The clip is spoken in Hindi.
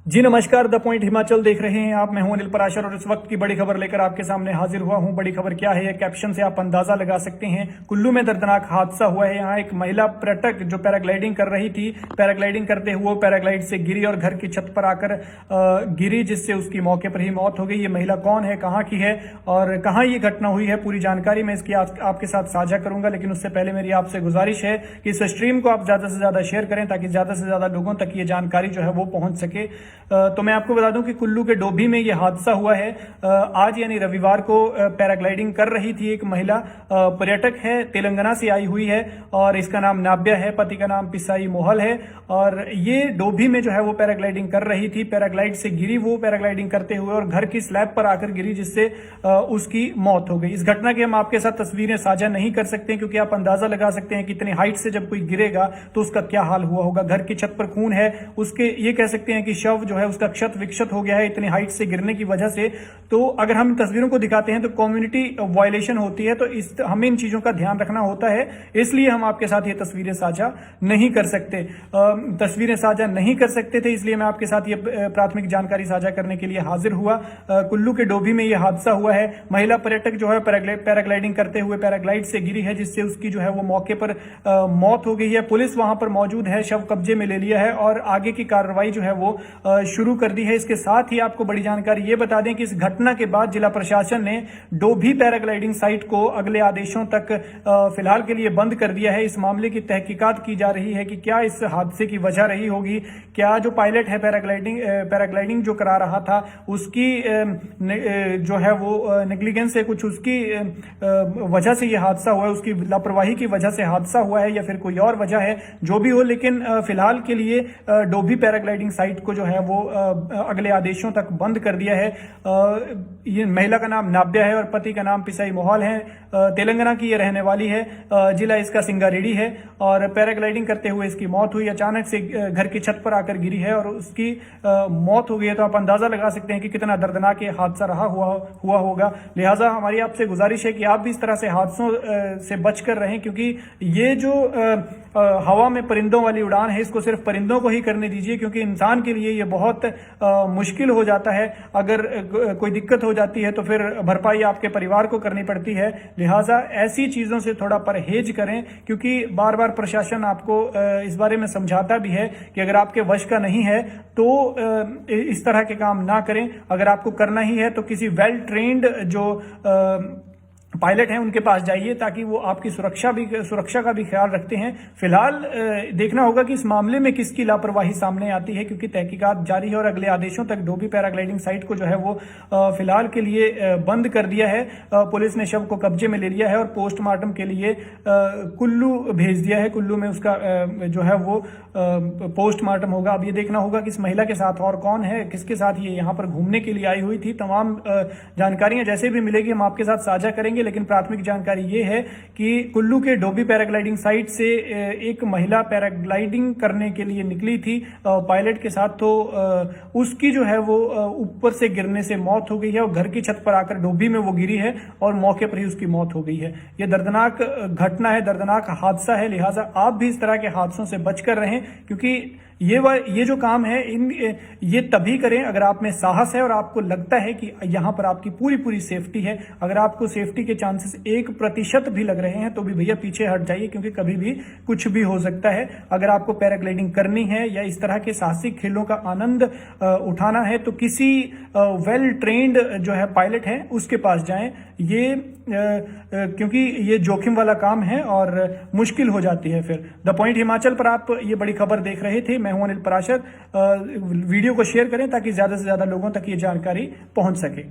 जी नमस्कार, द पॉइंट हिमाचल देख रहे हैं आप। मैं हूं अनिल पराशर और इस वक्त की बड़ी खबर लेकर आपके सामने हाजिर हुआ हूं। बड़ी खबर क्या है, ये कैप्शन से आप अंदाजा लगा सकते हैं। कुल्लू में दर्दनाक हादसा हुआ है। यहाँ एक महिला पर्यटक जो पैराग्लाइडिंग कर रही थी, पैराग्लाइडिंग करते हुए पैराग्लाइड से गिरी और घर की छत पर आकर गिरी, जिससे उसकी मौके पर ही मौत हो गई। ये महिला कौन है, कहाँ की है और कहाँ ये घटना हुई है, पूरी जानकारी मैं इसकी आपके साथ साझा करूंगा। लेकिन उससे पहले मेरी आपसे गुजारिश है कि इस स्ट्रीम को आप ज्यादा से ज्यादा शेयर करें ताकि ज्यादा से ज्यादा लोगों तक ये जानकारी जो है वो पहुंच सके। तो मैं आपको बता दूं कि कुल्लू के डोभी में यह हादसा हुआ है। आज यानी रविवार को पैराग्लाइडिंग कर रही थी एक महिला, पर्यटक है, तेलंगाना से आई हुई है और इसका नाम नाब्या है, पति का नाम पिसाई मोहल है। और ये डोभी में जो है वो पैराग्लाइडिंग कर रही थी, पैराग्लाइड से गिरी वो पैराग्लाइडिंग करते हुए और घर की स्लैब पर आकर गिरी, जिससे उसकी मौत हो गई। इस घटना की हम आपके साथ तस्वीरें साझा नहीं कर सकते क्योंकि आप अंदाजा लगा सकते हैं कि इतनी हाइट से जब कोई गिरेगा तो उसका क्या हाल हुआ होगा। घर की छत पर खून है, उसके ये कह सकते हैं कि शव जो है उसका क्षत विक्षत हो गया है इतनी हाइट से गिरने की वजह से। तो अगर हम तस्वीरों को दिखाते हैं तो कम्युनिटी वायलेशन होती है, तो हमें इन चीजों का ध्यान रखना होता है, इसलिए हम आपके साथ ये तस्वीरें साझा नहीं कर सकते। तस्वीरें साझा नहीं कर सकते थे, इसलिए मैं आपके साथ ये प्राथमिक जानकारी साझा करने के लिए हाजिर हुआ। कुल्लू के डोभी में यह हादसा हुआ है। महिला पर्यटक जो है पैराग्लाइडिंग करते हुए पैराग्लाइड से गिरी है, जिससे उसकी जो है वो मौके पर मौत हो गई है। पुलिस वहां पर मौजूद है, शव कब्जे में ले लिया है और आगे की कार्रवाई जो है वो शुरू कर दी है। इसके साथ ही आपको बड़ी जानकारी ये बता दें कि इस घटना के बाद जिला प्रशासन ने डोभी पैराग्लाइडिंग साइट को अगले आदेशों तक फिलहाल के लिए बंद कर दिया है। इस मामले की तहकीकात की जा रही है कि क्या इस हादसे की वजह रही होगी, क्या जो पायलट है पैराग्लाइडिंग जो करा रहा था उसकी जो है वो नेग्लिजेंस है, कुछ उसकी वजह से यह हादसा हुआ है, उसकी लापरवाही की वजह से हादसा हुआ है या फिर कोई और वजह है, जो भी हो। लेकिन फिलहाल के लिए डोभी पैराग्लाइडिंग साइट को जो है वो अगले आदेशों तक बंद कर दिया है। ये महिला का नाम नाब्या है और पति का नाम पिसाई मोहल है। तेलंगाना की ये रहने वाली है। जिला इसका सिंगारेड्डी है और पैराग्लाइडिंग करते हुए इसकी मौत हुई। अचानक से घर की छत पर आकर गिरी है और उसकी मौत हो गई है। तो आप अंदाजा लगा सकते हैं कि कितना दर्दनाक ये हादसा हुआ होगा। लिहाजा हमारी आपसे गुजारिश है कि आप भी इस तरह से हादसों से बच कर रहें, क्योंकि ये जो हवा में परिंदों वाली उड़ान है, इसको सिर्फ परिंदों को ही करने दीजिए, क्योंकि इंसान के लिए ये बहुत मुश्किल हो जाता है। अगर कोई दिक्कत हो जाती है तो फिर भरपाई आपके परिवार को करनी पड़ती है। लिहाजा ऐसी चीजों से थोड़ा परहेज करें, क्योंकि बार बार प्रशासन आपको इस बारे में समझाता भी है कि अगर आपके वश का नहीं है तो इस तरह के काम ना करें। अगर आपको करना ही है तो किसी वेल ट्रेन्ड जो पायलट हैं उनके पास जाइए, ताकि वो आपकी सुरक्षा का भी ख्याल रखते हैं। फिलहाल देखना होगा कि इस मामले में किसकी लापरवाही सामने आती है, क्योंकि तहकीकात जारी है और अगले आदेशों तक डोभी पैराग्लाइडिंग साइट को जो है वो फिलहाल के लिए बंद कर दिया है। पुलिस ने शव को कब्जे में ले लिया है और पोस्टमार्टम के लिए कुल्लू भेज दिया है। कुल्लू में उसका जो है वो पोस्टमार्टम होगा। अब ये देखना होगा कि इस महिला के साथ और कौन है, किसके साथ ये यहाँ पर घूमने के लिए आई हुई थी। तमाम जानकारियां जैसे भी मिलेगी हम आपके साथ साझा करेंगे। लेकिन प्राथमिक जानकारी ये है कि कुल्लू के डोभी पैराग्लाइडिंग साइट से एक महिला पैराग्लाइडिंग करने के लिए निकली थी पायलट के साथ, तो उसकी जो है वो ऊपर से गिरने से मौत हो गई है और घर की छत पर आकर डोभी में वो गिरी है और मौके पर ही उसकी मौत हो गई है। ये दर्दनाक घटना है, दर्दनाक हादसा है। लिहाजा आप भी इस तरह के हादसों से बचकर रहें, क्योंकि ये जो काम है ये तभी करें अगर आप में साहस है और आपको लगता है कि यहां पर आपकी पूरी सेफ्टी है। अगर आपको सेफ्टी के चांसेस 1% भी लग रहे हैं तो भी भैया पीछे हट जाइए, क्योंकि कभी भी कुछ भी हो सकता है। अगर आपको पैराग्लाइडिंग करनी है या इस तरह के साहसिक खेलों का आनंद उठाना है तो किसी वेल ट्रेन्ड जो है पायलट है उसके पास जाएं। क्योंकि ये जोखिम वाला काम है और मुश्किल हो जाती है फिर। द पॉइंट हिमाचल पर आप ये बड़ी खबर देख रहे थे। मैं हूं अनिल पराशर। वीडियो को शेयर करें ताकि ज्यादा से ज्यादा लोगों तक ये जानकारी पहुंच सके।